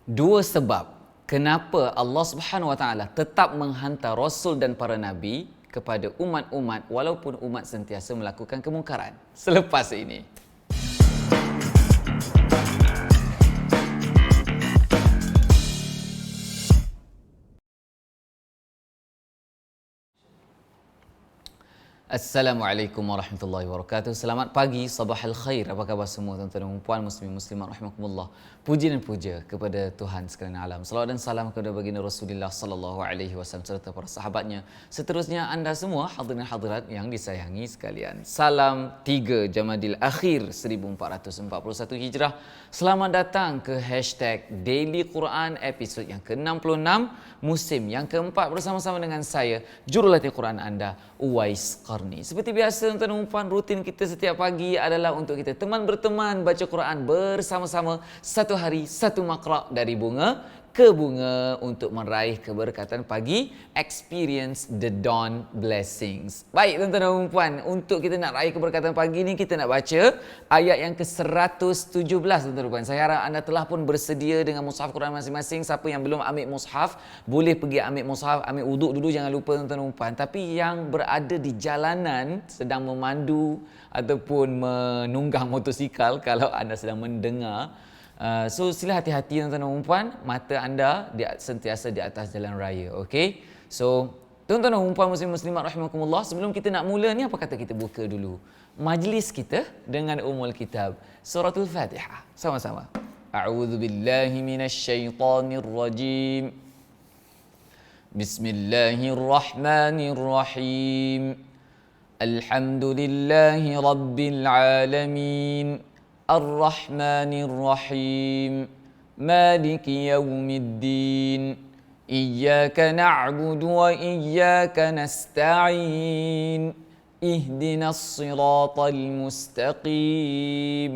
Dua sebab kenapa Allah Subhanahu Wa Taala tetap menghantar Rasul dan para Nabi kepada umat-umat walaupun umat sentiasa melakukan kemungkaran. Selepas ini. Assalamualaikum warahmatullahi wabarakatuh. Selamat pagi, sabahal khair. Apa khabar semua tuan-tuan dan puan muslimin muslimat rahimakumullah. Puji dan puja kepada Tuhan sekalian alam. Salawat dan salam kepada baginda Rasulullah sallallahu alaihi wasallam serta para sahabatnya. Seterusnya anda semua hadirin hadirat yang disayangi sekalian. Salam 3 Jamadil Akhir 1441 Hijrah. Selamat datang ke #Daily Quran episod yang ke-66 musim yang keempat bersama-sama dengan saya jurulatih Quran anda Uwais Qarni. Seperti biasa tuan-tuan dan puan, rutin kita setiap pagi adalah untuk kita teman berteman baca Quran bersama-sama, satu hari satu maqra' dari bunga ke bunga untuk meraih keberkatan pagi, experience the dawn blessings. Baik tuan-tuan dan puan, untuk kita nak raih keberkatan pagi ni kita nak baca ayat yang ke-117 tuan-tuan dan puan. Saya harap anda telah pun bersedia dengan mushaf Quran masing-masing. Siapa yang belum ambil mushaf boleh pergi ambil mushaf, ambil wuduk dulu, jangan lupa tuan-tuan dan puan. Tapi yang berada di jalanan sedang memandu ataupun menunggang motosikal, kalau anda sedang mendengar, so sila hati-hati tuan-tuan dan puan, mata anda sentiasa di atas jalan raya, okey? So tuan-tuan dan puan muslim-muslimat rahimakumullah, sebelum kita nak mula ni, apa kata kita buka dulu majlis kita dengan Ummul Kitab Suratul Fatihah sama-sama. A'udzu billahi minasyaitonir rajim. Bismillahirrahmanirrahim. Alhamdulillahi rabbil alamin. الرحمن الرحيم مالك يوم الدين إياك نعبد وإياك نستعين اهدنا الصراط المستقيم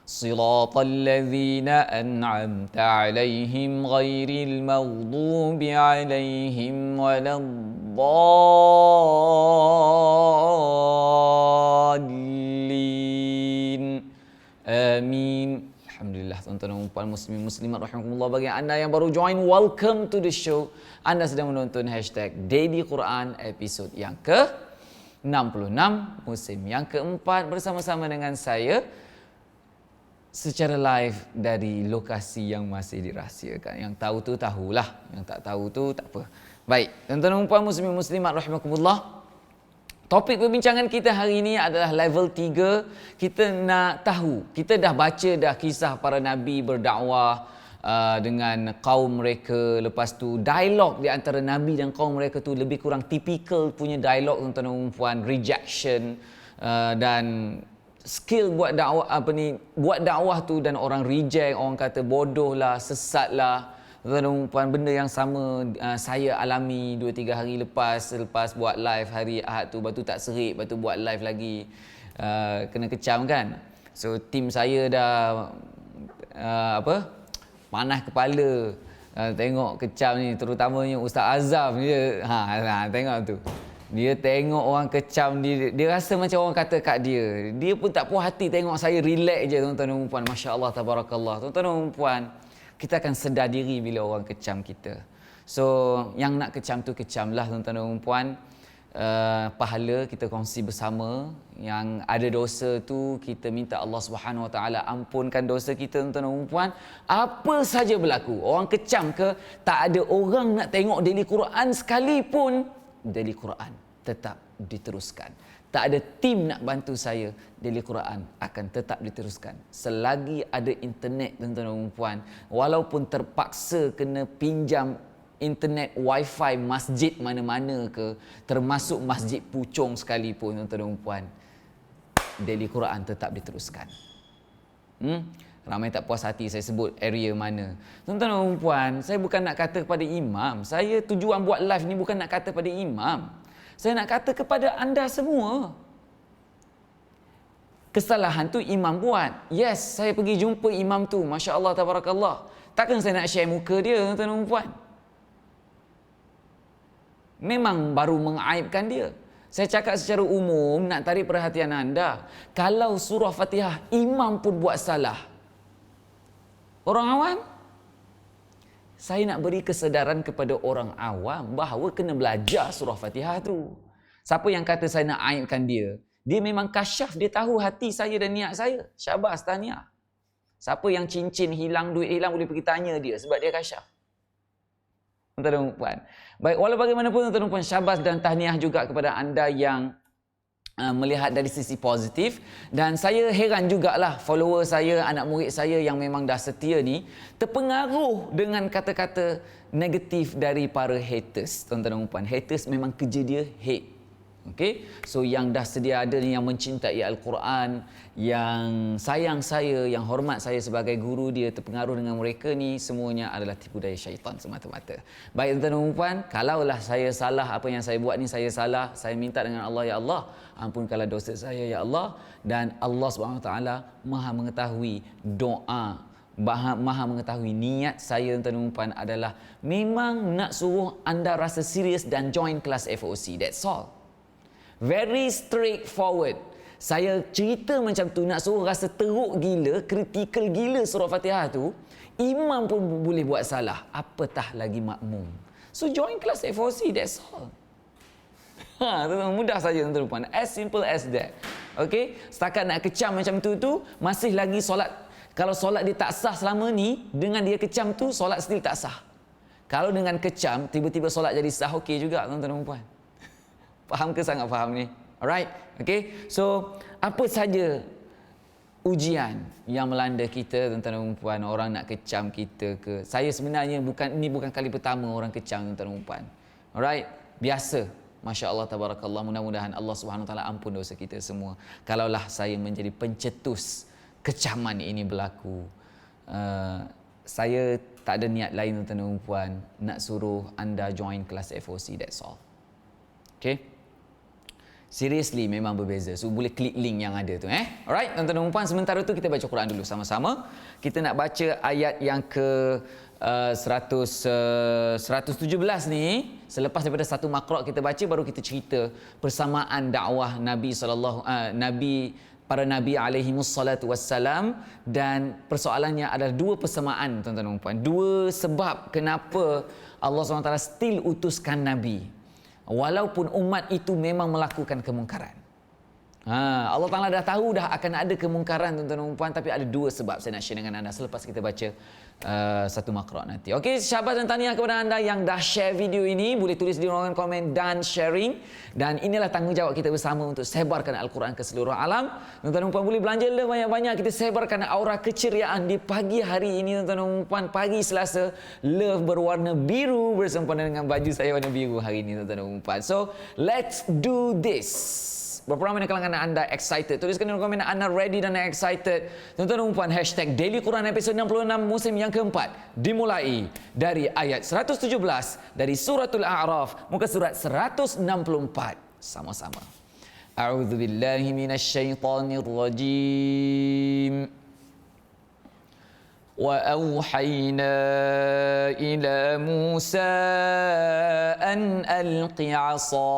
صراط الذين أنعمت عليهم غير المغضوب عليهم ولا الضالين. Amin. Alhamdulillah tuan-tuan dan puan muslimin muslimat rahimakumullah. Bagi anda yang baru join, welcome to the show. Anda sedang menonton #Daily Quran episod yang ke-66 musim yang keempat bersama-sama dengan saya secara live dari lokasi yang masih dirahsiakan. Yang tahu tu tahulah, yang tak tahu tu tak apa. Baik, tuan-tuan dan puan muslimin muslimat rahimakumullah. Topik perbincangan kita hari ini adalah level 3. Kita nak tahu, kita dah baca dah kisah para Nabi berdakwah dengan kaum mereka. Lepas tu dialog di antara Nabi dan kaum mereka tu lebih kurang typical punya dialog tuan-tuan dan puan, rejection dan skill buat dakwah buat dakwah tu, dan orang reject, orang kata bodoh lah, sesat lah. Tuan-tuan dan puan, benda yang sama saya alami 2-3 hari lepas buat live hari Ahad tu. Lepas tu tak serik, lepas tu buat live lagi, kena kecam kan. So tim saya dah panas kepala tengok kecam ni, terutamanya Ustaz Azam dia. Tengok tu. Dia tengok orang kecam dia rasa macam orang kata kat dia. Dia pun tak puas hati tengok saya relax je tuan-tuan dan puan. Masya-Allah tabarakallah. Tuan-tuan dan puan, kita akan sedar diri bila orang kecam kita. So yang nak kecam tu kecamlah tuan-tuan dan puan. Pahala kita kongsi bersama. Yang ada dosa tu kita minta Allah Subhanahu Wa Taala ampunkan dosa kita tuan-tuan dan puan. Apa saja berlaku, orang kecam ke, tak ada orang nak tengok Daily Quran sekalipun, Daily Quran tetap diteruskan. Tak ada tim nak bantu saya, Daily Quran akan tetap diteruskan. Selagi ada internet tuan-tuan dan puan, walaupun terpaksa kena pinjam internet wifi masjid mana-mana ke, termasuk masjid Puchong sekalipun tuan-tuan dan puan, Daily Quran tetap diteruskan. Ramai tak puas hati saya sebut area mana. Tuan-tuan dan puan, saya bukan nak kata kepada imam. Saya tujuan buat live ni bukan nak kata pada imam. Saya nak kata kepada anda semua. Kesalahan tu imam buat. Yes, saya pergi jumpa imam tu. Masya Allah, tabarakallah. Takkan saya nak share muka dia, tuan-tuan dan puan. Memang baru mengaibkan dia. Saya cakap secara umum, nak tarik perhatian anda. Kalau surah Fatihah, imam pun buat salah. Orang awam Saya nak beri kesedaran kepada orang awam bahawa kena belajar surah Fatihah tu. Siapa yang kata saya nak aibkan dia, dia memang kasyaf, dia tahu hati saya dan niat saya. Syabas, tahniah. Siapa yang cincin hilang, duit hilang, boleh pergi tanya dia sebab dia kasyaf. Tuan-tuan dan puan. Baik, walau bagaimanapun tuan-tuan dan puan, syabas dan tahniah juga kepada anda yang melihat dari sisi positif. Dan saya heran jugalah follower saya, anak murid saya yang memang dah setia ni terpengaruh dengan kata-kata negatif dari para haters. Tuan-tuan dan puan, haters memang kerja dia hate. Okey, so yang dah sedia ada ni, yang mencintai Al-Quran, yang sayang saya, yang hormat saya sebagai guru dia, terpengaruh dengan mereka ni, semuanya adalah tipu daya syaitan semata-mata. Baik tuan-tuan dan puan, kalaulah saya salah, apa yang saya buat ni saya salah, saya minta dengan Allah, ya Allah, ampunkanlah dosa saya ya Allah. Dan Allah SWT Maha mengetahui doa, Maha mengetahui niat saya tuan-tuan dan puan adalah memang nak suruh anda rasa serius dan join kelas FOC. That's all. Very straightforward. Saya cerita macam tu nak suruh rasa teruk gila, kritikal gila surah Fatihah tu, imam pun boleh buat salah, apatah lagi makmum. So join kelas FOC, that's all. Mudah saja tuan-tuan dan puan. As simple as that. Okay? Setakat nak kecam macam tu masih lagi solat. Kalau solat dia tak sah selama ni, dengan dia kecam tu, solat still tak sah. Kalau dengan kecam, tiba-tiba solat jadi sah, okey juga tuan-tuan dan puan. Faham ke? Sangat faham ni. Alright? Okay? So, apa saja ujian yang melanda kita, tuan-tuan dan puan, orang nak kecam kita ke. Saya sebenarnya ini bukan kali pertama orang kecam, tuan-tuan dan puan. Alright? Biasa. Masya Allah, tabarakallah. Mudah-mudahan Allah Subhanahu Wa Taala ampun dosa kita semua. Kalaulah saya menjadi pencetus kecaman ini berlaku. Saya tak ada niat lain, tuan-tuan dan puan, nak suruh anda join kelas FOC. That's all. Okay? Seriously memang berbeza. So boleh klik link yang ada tu. Alright, tuan-tuan dan puan, sementara tu kita baca Quran dulu sama-sama. Kita nak baca ayat yang ke 117 ni. Selepas daripada satu makra kita baca, baru kita cerita persamaan dakwah Nabi para Nabi alaihimus salatu wassalam. Dan persoalannya adalah dua persamaan, tuan-tuan dan puan. Dua sebab kenapa Allah SWT still utuskan Nabi walaupun umat itu memang melakukan kemungkaran. Allah Ta'ala dah tahu dah akan ada kemungkaran, tuan-tuan dan puan, tapi ada dua sebab saya nak share dengan anda selepas kita baca satu makra nanti. Okey, syabas dan tahniah kepada anda yang dah share video ini. Boleh tulis di ruangan komen dan sharing. Dan inilah tanggungjawab kita bersama untuk sebarkan Al-Quran ke seluruh alam. Tuan-tuan dan puan, boleh belanja banyak-banyak. Kita sebarkan aura keceriaan di pagi hari ini, tuan-tuan dan puan. Pagi Selasa, love berwarna biru bersempena dengan baju saya warna biru hari ini, tuan-tuan dan puan. So, let's do this. Berapa ramai di kalangan anda excited? Tuliskan di komen anda ready dan excited. Tuan-tuan dan puan, hashtag Daily Quran episode 66 musim yang keempat dimulai dari ayat 117 dari suratul A'raf, muka surat 164. Sama-sama. A'udzubillahi minasyaitonirrajim. وأوحينا إلى موسى أن ألق عصاك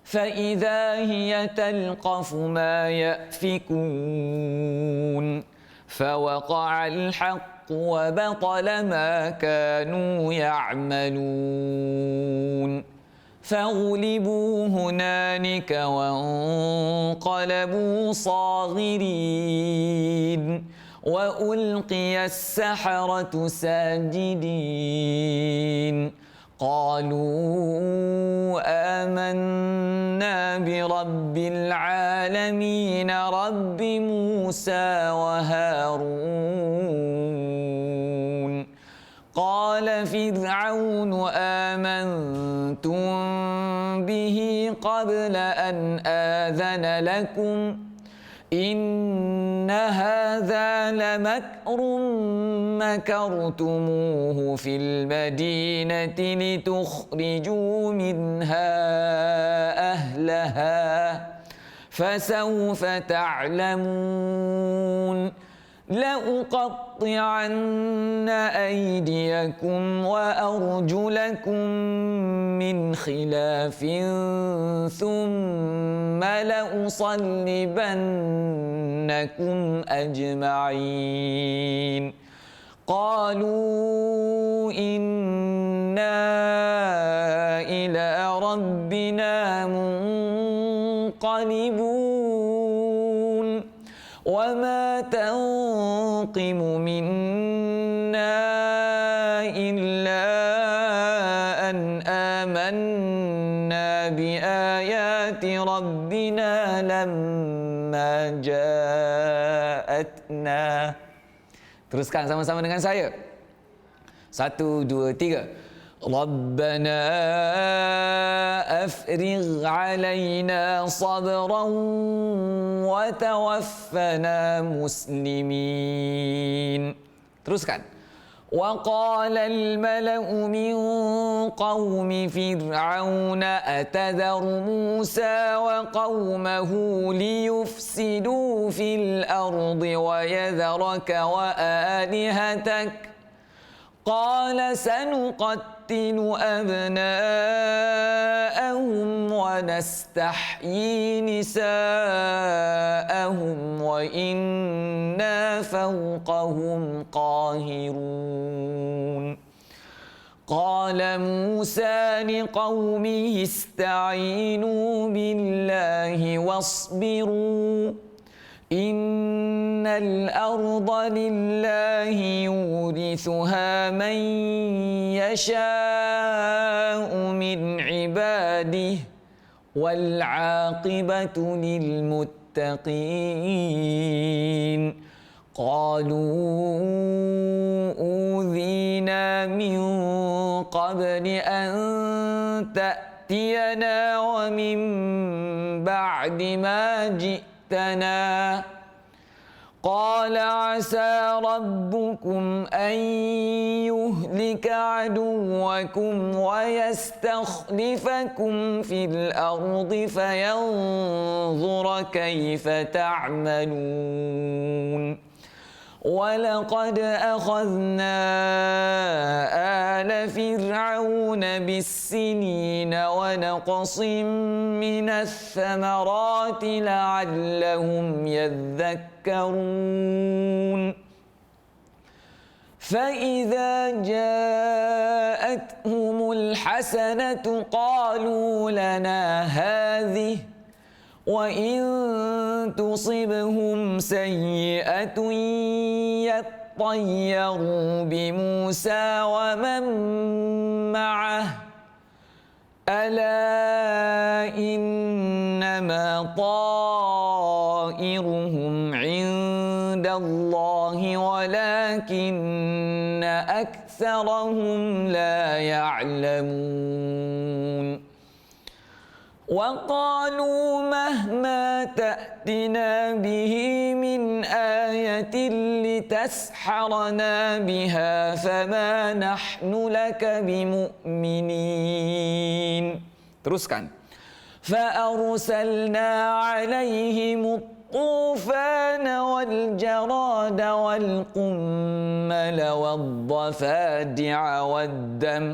فإذا هي تلقف ما يأفكون فوقع الحق وبطل ما كانوا يعملون فغلبوا هنالك وانقلبوا صاغرين وألقي السحرة ساجدين قالوا آمنا برب العالمين رب موسى وهارون قال فرعون آمنتم به قبل أن آذن لكم إن هذا لمكر مكرتموه في المدينة لتخرجوا منها أهلها فسوف تعلمون لأقطعن أيديكم وأرجلكم من خلاف ثم لأصلبنكم أجمعين qalu inna ila rabbina munqalibun wa ma tanqimu minna illa an amanna bi ayati rabbina lamma ja'atna. Teruskan sama-sama dengan saya. 1, 2, 3. Rabbana afrigh alaina sabran wa tawaffana muslimin. Teruskan. وقال الملأ من قوم فرعون أتذر موسى وقومه ليفسدوا في الأرض ويذرك وآلهتك قال سنقتل أبناءهم ونستحيي نساءهم وإنا فوقهم قاهرون قال موسى لقومه استعينوا بالله واصبروا إن الأرض لله يورثها من يشاء من عباده والعاقبة للمتقين قالوا أوذينا من قبل أن تأتينا ومن بعد ما جئتنا قال عسى ربكم أن يهلك عدوكم ويستخلفكم في الأرض فينظر كيف تعملون ولقد أخذنا آل فرعون بالسنين ونقص من الثمرات لعلهم يذكرون فإذا جاءتهم الحسنة قالوا لنا هذه وإن تصبهم سيئة يطيروا بموسى ومن معه ألا إنما طائرهم عند الله ولكن أكثرهم لا يعلمون وقالوا مهما تأتنا به من آية لتسحرنا بها فما نحن لك بمؤمنين. Teruskan. فأرسلنا عليهم الطوفان والجراد والقمل والضفادع والدم.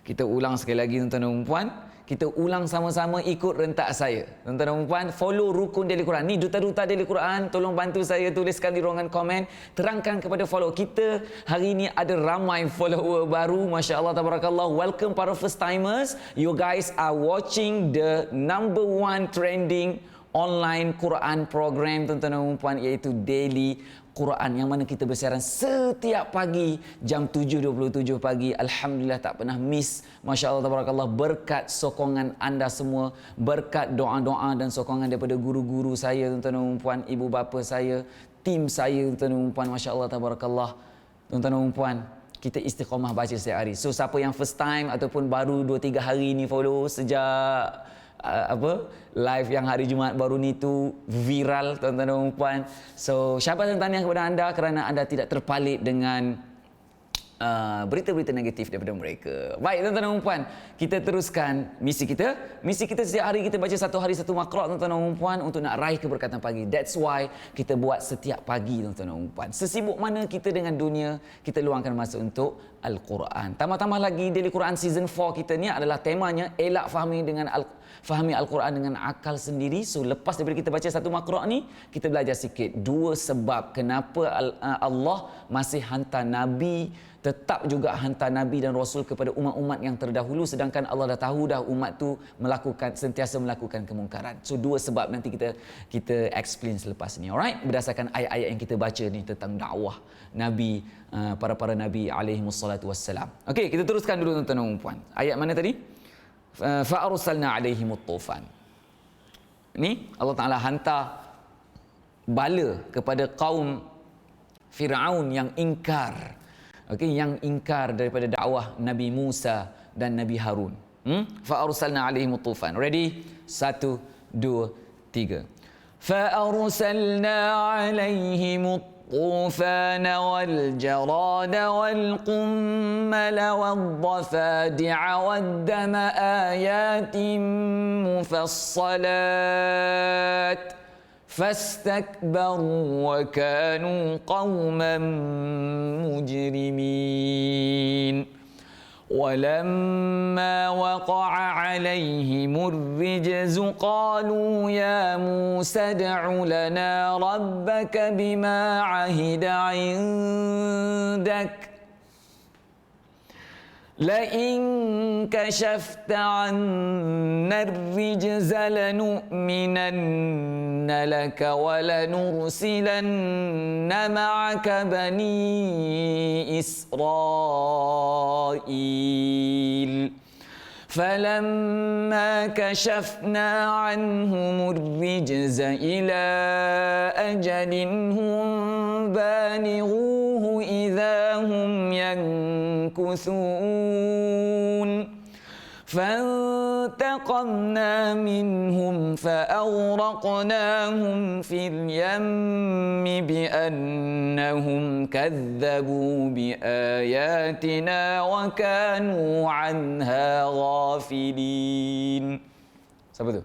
Kita ulang sekali lagi tuan-tuan dan puan. Kita ulang sama-sama ikut rentak saya. Tuan-tuan dan puan, follow rukun Daily Quran. Ni duta-duta Daily Quran, tolong bantu saya tuliskan di ruangan komen. Terangkan kepada follow kita. Hari ini ada ramai follower baru. Masya Allah, tabarakallah. Welcome para first timers. You guys are watching the number 1 trending online Quran program, tuan-tuan dan puan, iaitu Daily Quran, yang mana kita bersiaran setiap pagi jam 7.27 pagi. Alhamdulillah tak pernah miss. Masya Allah, tabarakallah, berkat sokongan anda semua, berkat doa-doa dan sokongan daripada guru-guru saya, tuan-tuan dan puan, ibu bapa saya, tim saya, tuan-tuan dan puan. Masya Allah, tabarakallah, tuan-tuan dan puan, kita istiqamah baca setiap hari. So siapa yang first time ataupun baru 2-3 hari ni follow sejak live yang hari Jumaat baru ni tu viral, tuan-tuan dan puan. So syabas dan tahniah kepada anda kerana anda tidak terpalit dengan berita-berita negatif daripada mereka. Baik, tuan-tuan dan puan, kita teruskan misi kita. Misi kita setiap hari kita baca satu hari satu makhraj, tuan-tuan dan puan, untuk nak raih keberkatan pagi. That's why kita buat setiap pagi, tuan-tuan dan puan. Sesibuk mana kita dengan dunia, kita luangkan masa untuk Al-Quran. Tambah-tambah lagi, Daily Quran Season 4 kita ni adalah temanya elak fahami dengan Fahami Al-Quran dengan akal sendiri. So lepas daripada kita baca satu makra' ni, kita belajar sikit dua sebab kenapa Allah masih hantar Nabi, tetap juga hantar Nabi dan Rasul kepada umat-umat yang terdahulu, sedangkan Allah dah tahu dah umat tu sentiasa melakukan kemungkaran. So dua sebab nanti kita explain selepas ni. Alright, berdasarkan ayat-ayat yang kita baca ni tentang dakwah Nabi, para Nabi alaihi wassalatu wassalam. Okey, kita teruskan dulu tuan-tuan dan puan. Ayat mana tadi? Fa arsalna alaihimut tufan. Ni Allah Taala hantar bala kepada kaum Firaun yang ingkar. Okey, yang ingkar daripada dakwah Nabi Musa dan Nabi Harun. Fa arsalna alaihim tufan. Ready? 1 2 3. Fa arsalna alaihim الطوفان والجراد والقمل والضفادع والدم آيات مفصلات فاستكبروا وكانوا قوما مجرمين ولما وقع عليهم الرجز قالوا يا موسى ادع لنا ربك بما عهد عندك لئن كشفت عنا الرجز لنؤمنن لك ولنرسلن معك بني إسرائيل فلما كشفنا عنهم الرجز إلى أجل هم بالغوه إذا هم ينكثون فانتقمنا منهم فأغرقناهم في اليم بأنهم كذبوا بآياتنا وكانوا عنها غافلين. Siapa tu?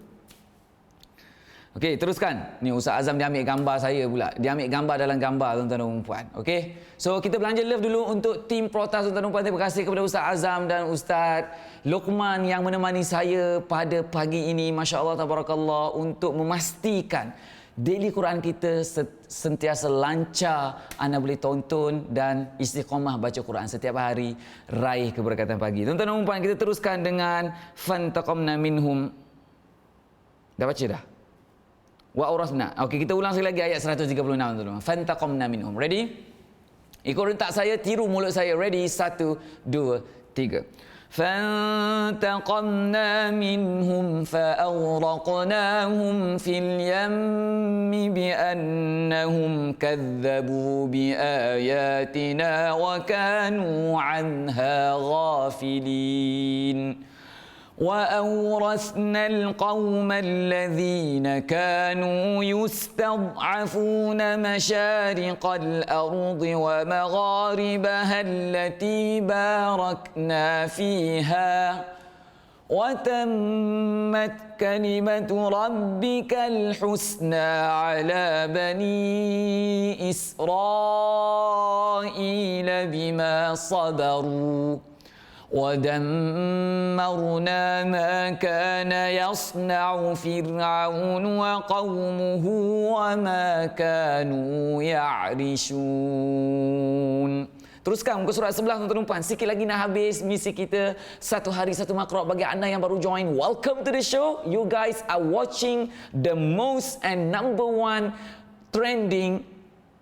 Okey, teruskan. Ni Ustaz Azam dia ambil gambar saya pula. Dia ambil gambar dalam gambar, tuan-tuan dan puan. Okey. So kita belanja love dulu untuk tim Protas, tuan-tuan dan puan. Terima kasih kepada Ustaz Azam dan Ustaz Luqman yang menemani saya pada pagi ini. Masya-Allah tabarakallah, untuk memastikan daily Quran kita sentiasa lancar, anda boleh tonton dan istiqamah baca Quran setiap hari, raih keberkatan pagi. Tuan-tuan dan puan, kita teruskan dengan fantaqamna minhum. Dah baca dah? Wa urasna. Okey, kita ulang sekali lagi ayat 136 tuan-tuan. Fantaqamna minhum. Ready? Ikut rentak saya, tiru mulut saya. Ready? 1 2 3. فانتقمنا منهم فأغرقناهم في اليم بأنهم كذبوا بآياتنا وكانوا عنها غافلين وأورثنا القوم الذين كانوا يستضعفون مشارق الأرض ومغاربها التي باركنا فيها وتمت كلمة ربك الحسنى على بني إسرائيل بما صبروا ودمرنا ما كان يصنع فرعون وقومه وما كانوا يعرشون. Teruskan muka surat 11 tuan-tuan dan puan. Sikit lagi nak habis misi kita satu hari satu makra'. Bagi anda yang baru join, welcome to the show. You guys are watching the most and number one trending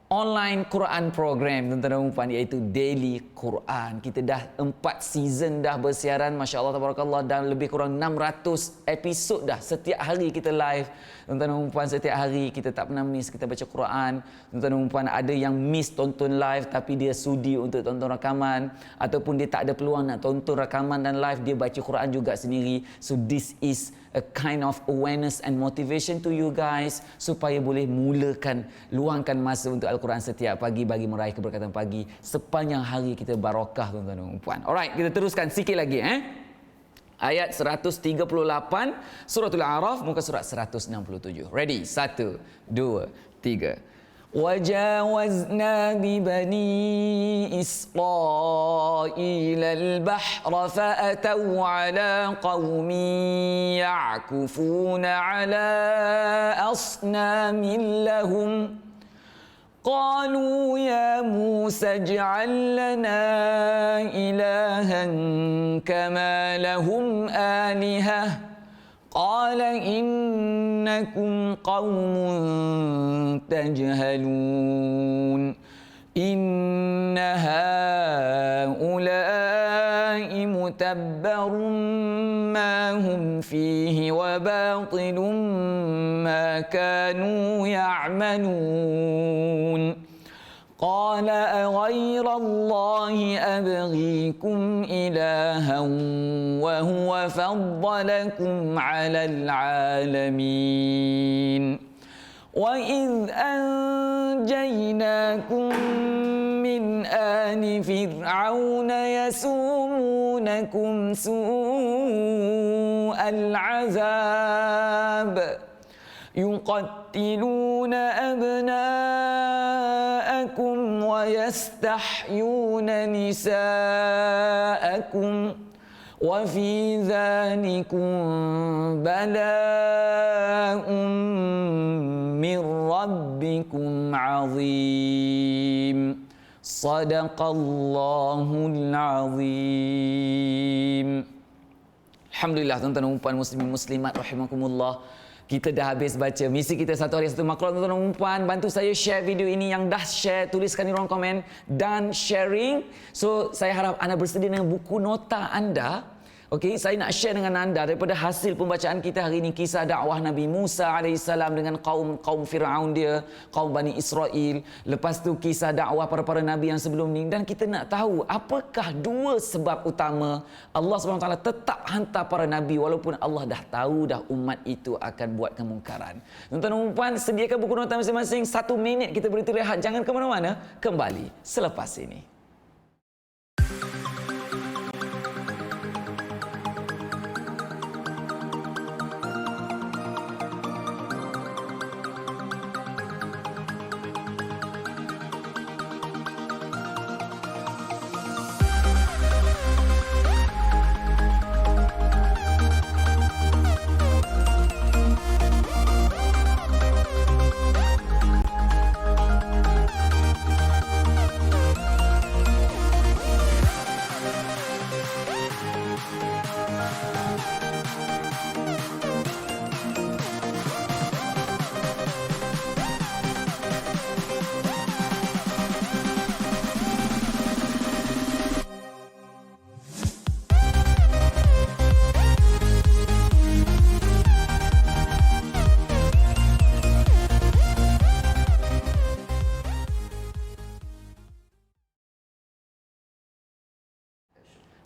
online Quran program, tuan-tuan dan puan, iaitu Daily Quran. Kita dah 4 season dah bersiaran, masya-Allah tabarakallah, dan lebih kurang 600 episod dah. Setiap hari kita live, tuan-tuan dan puan, setiap hari kita tak pernah miss kita baca Quran. Tuan-tuan dan puan, ada yang miss tonton live tapi dia sudi untuk tonton rakaman, ataupun dia tak ada peluang nak tonton rakaman dan live, dia baca Quran juga sendiri. So this is a kind of awareness and motivation to you guys, supaya boleh luangkan masa untuk Al-Quran setiap pagi bagi meraih keberkatan pagi. Sepanjang hari kita barakah, tuan-tuan dan puan. Alright, kita teruskan sikit lagi ayat 138 Suratul A'raf, muka surat 167. Ready? 1 2 3. وجاوزنا ببني إسرائيل البحر فأتوا على قوم يعكفون على أصنام لهم قالوا يا موسى اجعل لنا إلها كما لهم آلهة قال إنكم قوم تجهلون إن هؤلاء متبر ما هم فيه وباطل ما كانوا يعملون قال أغير الله أبغيكم إلها وهو فضلكم على العالمين وإذ أنجيناكم من آل فرعون يسومونكم سوء العذاب يقتلون أبناءكم ويستحيون نساءكم وفي ذلكم بلاء من ربكم عظيم صدق الله العظيم. Alhamdulillah tuan-tuan dan puan muslimin muslimat rahimakumullah. Kita dah habis baca misi kita satu hari satu maklumat. Tuan-tuan dan puan, bantu saya share video ini. Yang dah share, tuliskan di ruang komen dan sharing. So saya harap anda bersedia dengan buku nota anda. Okey, saya nak share dengan anda daripada hasil pembacaan kita hari ini, kisah dakwah Nabi Musa AS dengan kaum Fir'aun dia, kaum Bani Israel. Lepas tu kisah dakwah para nabi yang sebelum ni. Dan kita nak tahu apakah dua sebab utama Allah SWT tetap hantar para nabi walaupun Allah dah tahu dah umat itu akan buat kemungkaran. Tuan-tuan dan puan, sediakan buku nota masing-masing. 1 minit kita berhenti rehat. Jangan ke mana-mana. Kembali selepas ini.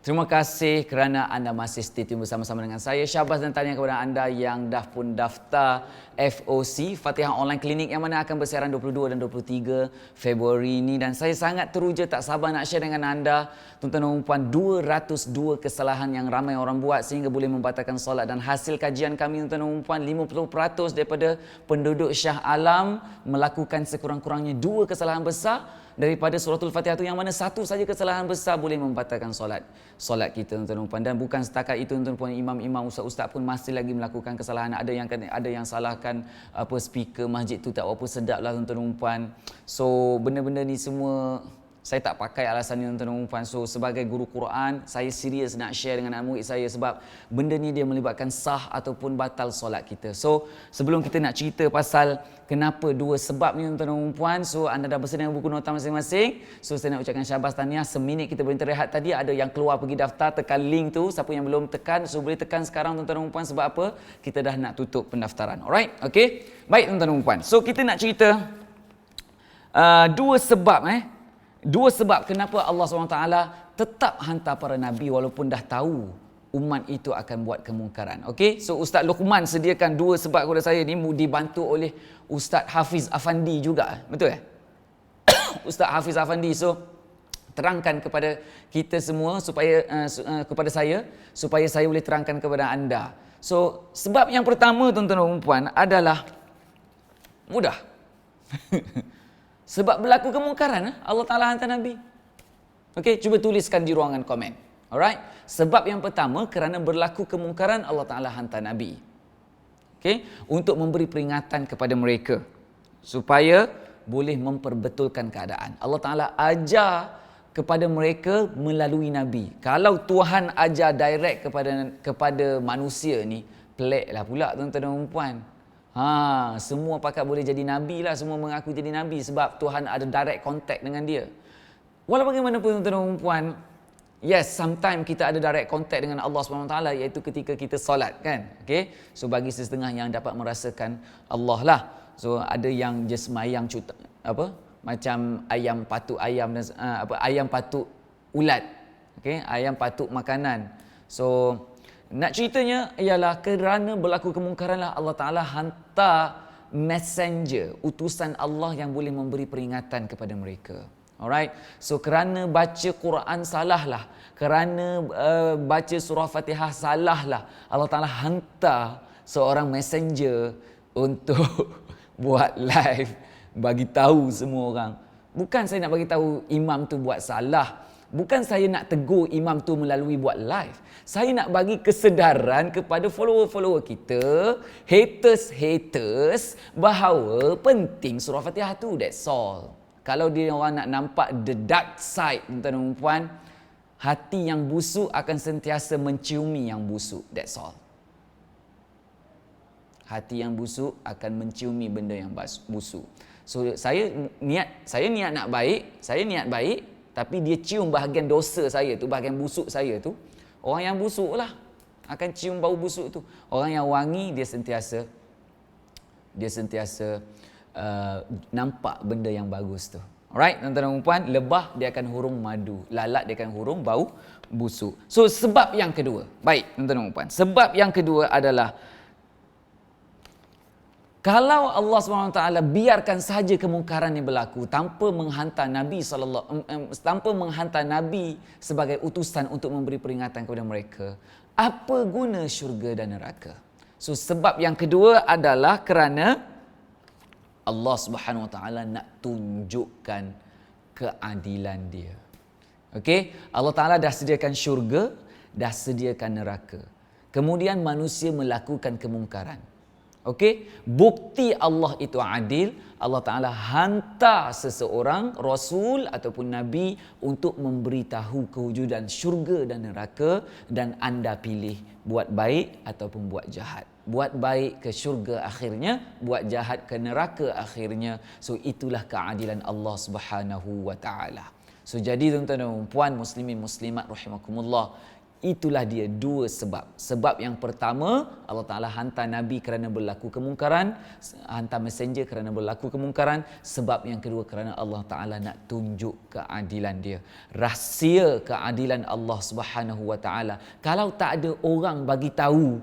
Terima kasih kerana anda masih stay tune bersama-sama dengan saya, Syahbaz, dan tanya kepada anda yang dah pun daftar FOC, Fatihah Online Clinic, yang mana akan bersiaran 22 dan 23 Februari ini. Dan saya sangat teruja, tak sabar nak share dengan anda, tuan-tuan dan puan, 202 kesalahan yang ramai orang buat sehingga boleh membatalkan solat. Dan hasil kajian kami, tuan-tuan dan puan, 50% daripada penduduk Shah Alam melakukan sekurang-kurangnya 2 kesalahan besar daripada suratul Fatihah itu, yang mana satu saja kesalahan besar boleh membatalkan solat kita, tuan-tuan dan puan. Dan bukan setakat itu, tuan-tuan dan puan, imam-imam, ustaz-ustaz pun masih lagi melakukan kesalahan. Ada yang salahkan speaker masjid tu tak berapa sedap lah, tuan-tuan dan puan. So benda-benda ni semua saya tak pakai alasan ni, tuan-tuan dan puan. So sebagai guru Quran, saya serius nak share dengan anak murid saya sebab benda ni dia melibatkan sah ataupun batal solat kita. So sebelum kita nak cerita pasal kenapa 2 sebab ni, tuan-tuan dan puan, so anda dah bersedia dengan buku nota masing-masing. So saya nak ucapkan Syahbaz tahniah. Seminit kita berhenti rehat tadi, ada yang keluar pergi daftar, tekan link tu. Siapa yang belum tekan, so boleh tekan sekarang, tuan-tuan dan puan. Sebab apa? Kita dah nak tutup pendaftaran. Alright? Okay? Baik, tuan-tuan dan puan. So kita nak cerita 2 sebab 2 sebab kenapa Allah SWT tetap hantar para nabi walaupun dah tahu umat itu akan buat kemungkaran. Okey, so Ustaz Luqman sediakan 2 sebab kepada saya ni, dibantu oleh Ustaz Hafiz Afandi juga. Betul? Ustaz Hafiz Afandi, so terangkan kepada kita semua supaya kepada saya supaya saya boleh terangkan kepada anda. So sebab yang pertama, tuan-tuan dan puan, adalah mudah. Sebab berlaku kemungkaran, Allah Ta'ala hantar Nabi. Okey, cuba tuliskan di ruangan komen. Alright? Sebab yang pertama, kerana berlaku kemungkaran, Allah Ta'ala hantar Nabi. Okey, untuk memberi peringatan kepada mereka supaya boleh memperbetulkan keadaan. Allah Ta'ala ajar kepada mereka melalui Nabi. Kalau Tuhan ajar direct kepada manusia ni, peliklah pula tuan-tuan dan puan. Semua pakat boleh jadi Nabi lah, semua mengaku jadi Nabi sebab Tuhan ada direct contact dengan dia. Walau bagaimanapun tuan-tuan dan puan, yes, sometimes kita ada direct contact dengan Allah SWT, iaitu ketika kita solat kan. Okay? So bagi setengah yang dapat merasakan Allah lah. So ada yang just mayang macam ayam patuk ayam dan ayam patuk ulat. Okay? Ayam patuk makanan. So nak ceritanya ialah kerana berlaku kemungkaran lah Allah Ta'ala hantar messenger, utusan Allah yang boleh memberi peringatan kepada mereka. Alright, so kerana baca Quran salah lah, kerana baca surah Fatihah salah lah, Allah Ta'ala hantar seorang messenger untuk buat live, bagi tahu semua orang. Bukan saya nak bagi tahu imam tu buat salah, bukan saya nak tegur imam tu melalui buat live. Saya nak bagi kesedaran kepada follower-follower kita, haters, bahawa penting surah Fatihah tu, that's all. Kalau dia orang nak nampak the dark side, tuan-tuan dan puan, hati yang busuk akan sentiasa menciumi yang busuk. That's all. Hati yang busuk akan menciumi benda yang busuk. So saya niat nak baik, saya niat baik, tapi dia cium bahagian dosa saya tu, bahagian busuk saya tu. Orang yang busuk lah akan cium bau busuk tu. Orang yang wangi dia sentiasa nampak benda yang bagus tu. Alright, tuan-tuan dan puan, lebah dia akan hurung madu, lalat dia akan hurung bau busuk. So sebab yang kedua, baik tuan-tuan dan puan, sebab yang kedua adalah kalau Allah SWT biarkan sahaja kemungkaran yang berlaku tanpa menghantar Nabi sebagai utusan untuk memberi peringatan kepada mereka, apa guna syurga dan neraka? So sebab yang kedua adalah kerana Allah Subhanahu Wa Taala nak tunjukkan keadilan dia. Okey, Allah Taala dah sediakan syurga, dah sediakan neraka. Kemudian manusia melakukan kemungkaran. Okey, bukti Allah itu adil, Allah Ta'ala hantar seseorang, Rasul ataupun Nabi untuk memberitahu kewujudan syurga dan neraka, dan anda pilih buat baik ataupun buat jahat. Buat baik ke syurga akhirnya, buat jahat ke neraka akhirnya. So itulah keadilan Allah Subhanahu Wa Ta'ala. So jadi tuan-tuan dan puan, muslimin muslimat rahimakumullah, itulah dia dua sebab. Sebab yang pertama, Allah Ta'ala hantar Nabi kerana berlaku kemungkaran, hantar messenger kerana berlaku kemungkaran. Sebab yang kedua, kerana Allah Ta'ala nak tunjuk keadilan dia. Rahsia keadilan Allah Subhanahu Wa Ta'ala. Kalau tak ada orang bagi tahu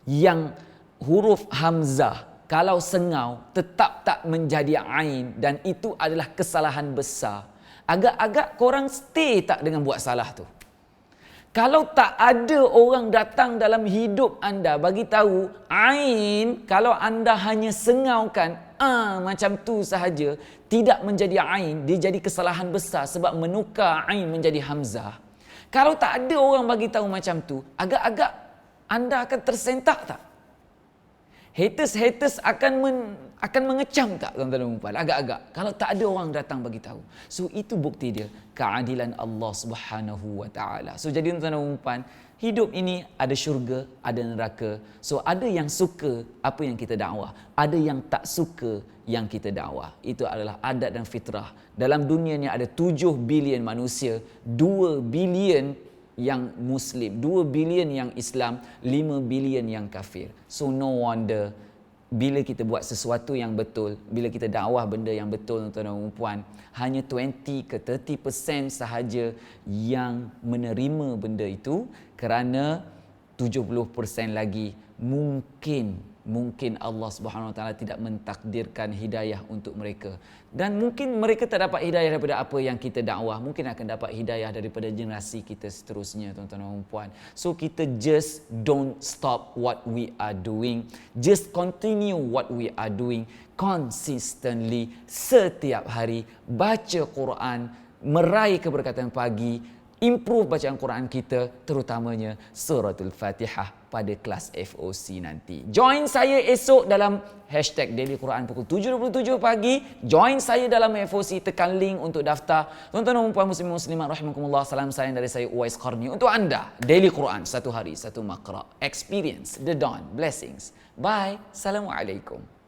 yang huruf hamzah, kalau sengau tetap tak menjadi ain, dan itu adalah kesalahan besar, agak-agak korang stay tak dengan buat salah tu? Kalau tak ada orang datang dalam hidup anda bagi tahu ain, kalau anda hanya sengaukan macam tu sahaja, tidak menjadi ain, dia jadi kesalahan besar sebab menukar ain menjadi hamzah. Kalau tak ada orang bagi tahu macam tu, agak-agak anda akan tersentak tak? Haters akan mengecam tak tuan-tuan dan puan? Agak-agak. Kalau tak ada orang datang bagi tahu. So itu bukti dia, keadilan Allah Subhanahu Wa Ta'ala. So jadi tuan-tuan dan puan, hidup ini ada syurga, ada neraka. So ada yang suka apa yang kita dakwah, ada yang tak suka yang kita dakwah. Itu adalah adat dan fitrah. Dalam dunia ni ada 7 bilion manusia, 2 bilion yang Muslim, 2 bilion yang Islam, 5 bilion yang kafir. So no wonder bila kita buat sesuatu yang betul, bila kita dakwah benda yang betul, tuan-tuan dan puan, hanya 20 ke 30% sahaja yang menerima benda itu, kerana 70% lagi mungkin mungkin Allah Subhanahu Wa Taala tidak mentakdirkan hidayah untuk mereka, dan mungkin mereka tak dapat hidayah daripada apa yang kita dakwah, mungkin akan dapat hidayah daripada generasi kita seterusnya, tuan-tuan dan puan. So kita just don't stop what we are doing, just continue what we are doing consistently, setiap hari baca Quran, meraih keberkatan pagi, improve bacaan Quran kita, terutamanya suratul Fatihah pada kelas FOC nanti. Join saya esok dalam hashtag Daily Quran pukul 7.27 pagi. Join saya dalam FOC, tekan link untuk daftar. Tuan-tuan dan puan muslimin muslimat rahimakumullah, salam sayang dari saya Uwais Qarni untuk anda. Daily Quran, satu hari satu makra. Experience the dawn. Blessings. Bye. Assalamualaikum.